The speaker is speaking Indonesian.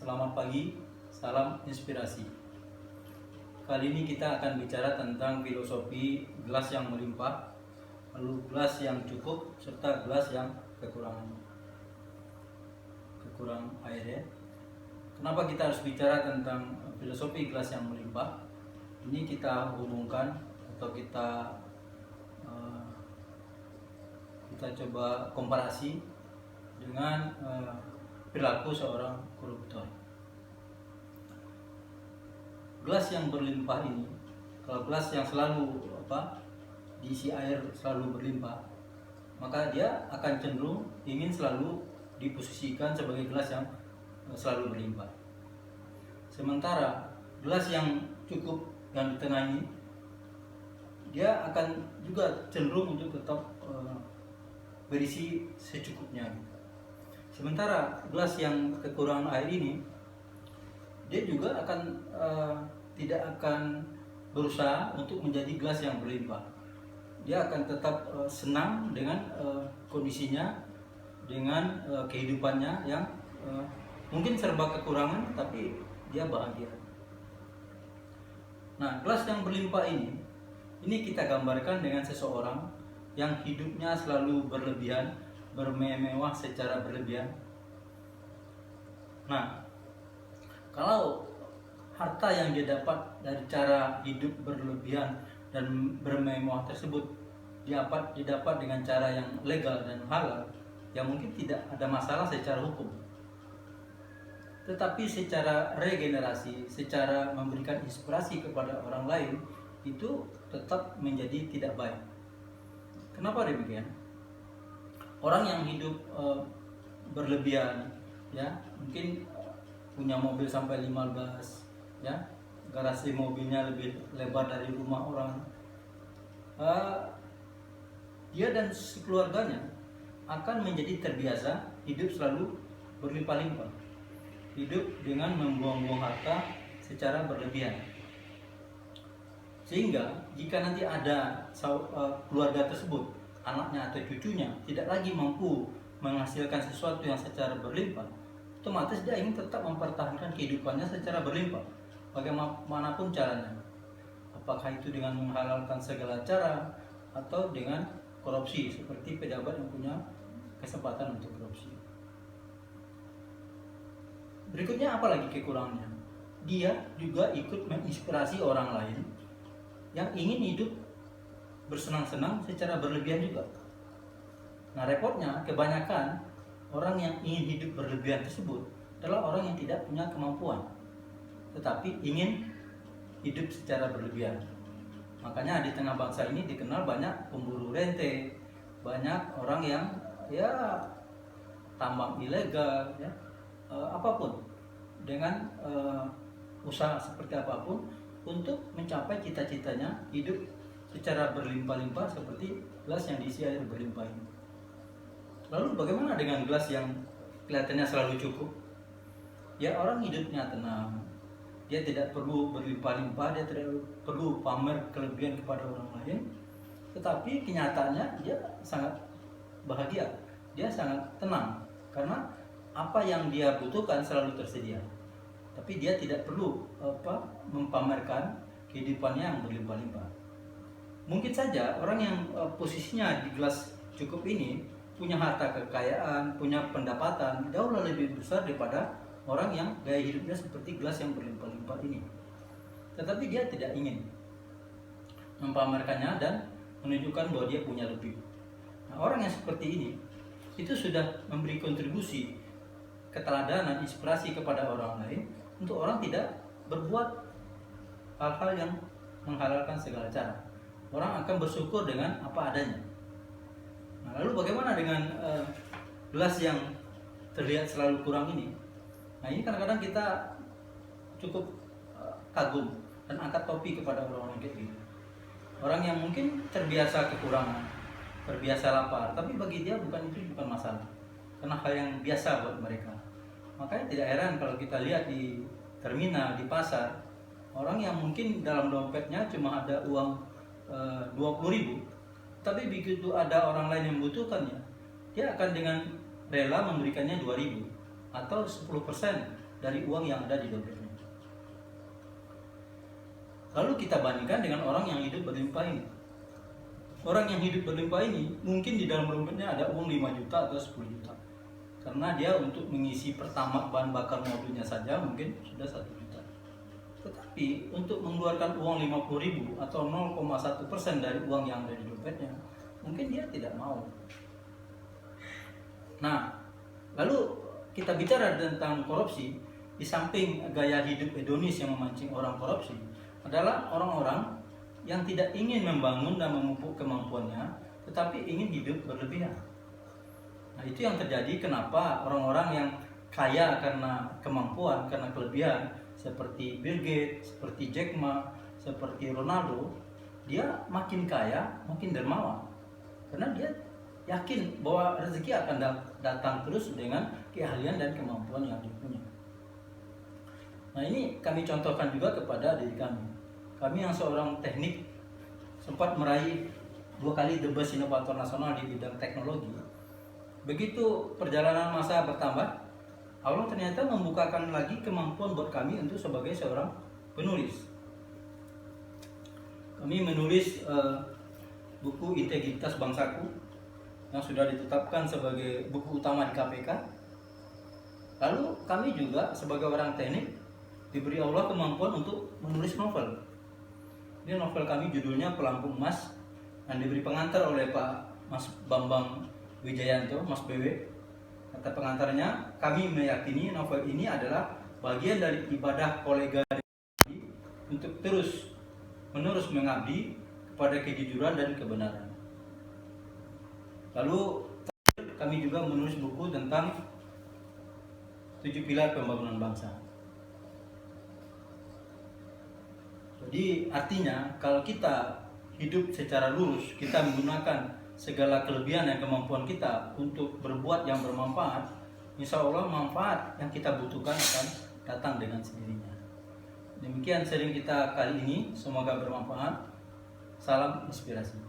Selamat pagi, salam inspirasi. Kali ini kita akan bicara tentang filosofi gelas yang melimpah, lalu gelas yang cukup, serta gelas yang kekurangan air ya. Kenapa kita harus bicara tentang filosofi gelas yang melimpah? Ini kita hubungkan atau kita coba komparasi dengan perilaku seorang koruptor. Gelas yang berlimpah ini, kalau gelas yang selalu diisi air selalu berlimpah, maka dia akan cenderung ingin selalu diposisikan sebagai gelas yang selalu berlimpah. Sementara gelas yang cukup yang di tengah ini, dia akan juga cenderung untuk tetap berisi secukupnya. Sementara gelas yang kekurangan air ini, dia juga akan tidak akan berusaha untuk menjadi gelas yang berlimpah. Dia akan tetap senang dengan kondisinya, dengan kehidupannya yang mungkin serba kekurangan, tapi dia bahagia. Nah, gelas yang berlimpah ini kita gambarkan dengan seseorang yang hidupnya selalu berlebihan, bermewah secara berlebihan. Nah, kalau harta yang dia dapat dari cara hidup berlebihan dan bermewah tersebut didapat dengan cara yang legal dan halal, yang mungkin tidak ada masalah secara hukum. Tetapi secara regenerasi, secara memberikan inspirasi kepada orang lain, itu tetap menjadi tidak baik. Kenapa demikian? Orang yang hidup berlebihan, ya, mungkin punya mobil sampai 15, ya, garasi mobilnya lebih lebar dari rumah orang. Dia dan keluarganya akan menjadi terbiasa hidup selalu berlimpah-limpah, hidup dengan membuang-buang harta secara berlebihan. Sehingga jika nanti ada keluarga tersebut, anaknya atau cucunya tidak lagi mampu menghasilkan sesuatu yang secara berlimpah, otomatis dia ingin tetap mempertahankan kehidupannya secara berlimpah, bagaimanapun caranya. Apakah itu dengan menghalalkan segala cara atau dengan korupsi, seperti pejabat yang punya kesempatan untuk korupsi. Berikutnya, apalagi kekurangannya? Dia juga ikut menginspirasi orang lain yang ingin hidup bersenang-senang secara berlebihan juga. Nah, repotnya kebanyakan orang yang ingin hidup berlebihan tersebut adalah orang yang tidak punya kemampuan, tetapi ingin hidup secara berlebihan. Makanya di tengah bangsa ini dikenal banyak pemburu rente, banyak orang yang tambang ilegal, ya, apapun, dengan usaha seperti apapun untuk mencapai cita-citanya hidup secara berlimpah-limpah seperti gelas yang diisi air berlimpah ini. Lalu bagaimana dengan gelas yang kelihatannya selalu cukup? Ya, orang hidupnya tenang, dia tidak perlu berlimpah-limpah, dia tidak perlu pamer kelebihan kepada orang lain, tetapi kenyataannya dia sangat bahagia, dia sangat tenang, karena apa yang dia butuhkan selalu tersedia. Tapi dia tidak perlu mempamerkan kehidupannya yang berlimpah-limpah. Mungkin saja orang yang posisinya di gelas cukup ini punya harta kekayaan, punya pendapatan jauh lebih besar daripada orang yang gaya hidupnya seperti gelas yang berlimpah-limpah ini. Tetapi dia tidak ingin mempamerkannya dan menunjukkan bahwa dia punya lebih. Nah, orang yang seperti ini itu sudah memberi kontribusi keteladanan, inspirasi kepada orang lain untuk orang tidak berbuat hal-hal yang menghalalkan segala cara. Orang akan bersyukur dengan apa adanya. Nah, lalu bagaimana dengan gelas yang terlihat selalu kurang ini? Nah, ini kadang-kadang kita cukup kagum dan angkat topi kepada orang-orang kayak gitu. Orang yang mungkin terbiasa kekurangan, terbiasa lapar, tapi bagi dia itu bukan masalah, karena hal yang biasa buat mereka. Makanya tidak heran kalau kita lihat di terminal, di pasar, orang yang mungkin dalam dompetnya cuma ada uang 20.000, tapi begitu ada orang lain yang membutuhkannya, dia akan dengan rela memberikannya 2.000 atau 10% dari uang yang ada di dompetnya. Lalu kita bandingkan dengan orang yang hidup berlimpah ini. Orang yang hidup berlimpah ini mungkin di dalam dompetnya ada uang 5 juta atau 10 juta. Karena dia untuk mengisi pertamax bahan bakar mobilnya saja mungkin sudah 1 juta. Tetapi untuk mengeluarkan uang 50.000 atau 0,1% dari uang yang ada di dompetnya, mungkin dia tidak mau. Nah, lalu kita bicara tentang korupsi. Di samping gaya hidup hedonis yang memancing orang korupsi, adalah orang-orang yang tidak ingin membangun dan memupuk kemampuannya, tetapi ingin hidup berlebihan. Nah, itu yang terjadi kenapa orang-orang yang kaya karena kemampuan, karena kelebihan, seperti Bill Gates, seperti Jack Ma, seperti Ronaldo, dia makin kaya, makin dermawan. Karena dia yakin bahwa rezeki akan datang terus dengan keahlian dan kemampuan yang dia punya. Nah, ini kami contohkan juga kepada diri kami. Kami yang seorang teknik sempat meraih 2 kali The Best Inovator Nasional di bidang teknologi. Begitu perjalanan masa bertambah, Allah ternyata membukakan lagi kemampuan buat kami untuk sebagai seorang penulis. Kami menulis buku Integritas Bangsaku yang sudah ditetapkan sebagai buku utama di KPK. Lalu kami juga sebagai orang teknik diberi Allah kemampuan untuk menulis novel. Ini novel kami judulnya Pelampung Emas dan diberi pengantar oleh Pak Mas Bambang Wijayanto, Mas BW. Kata pengantarnya, kami meyakini novel ini adalah bagian dari ibadah kolega untuk terus-menerus mengabdi kepada kejujuran dan kebenaran. Lalu kami juga menulis buku tentang 7 pilar pembangunan bangsa. Jadi artinya kalau kita hidup secara lurus, kita menggunakan segala kelebihan dan kemampuan kita untuk berbuat yang bermanfaat, insya Allah manfaat yang kita butuhkan akan datang dengan sendirinya. Demikian sharing kita kali ini, semoga bermanfaat. Salam inspirasi.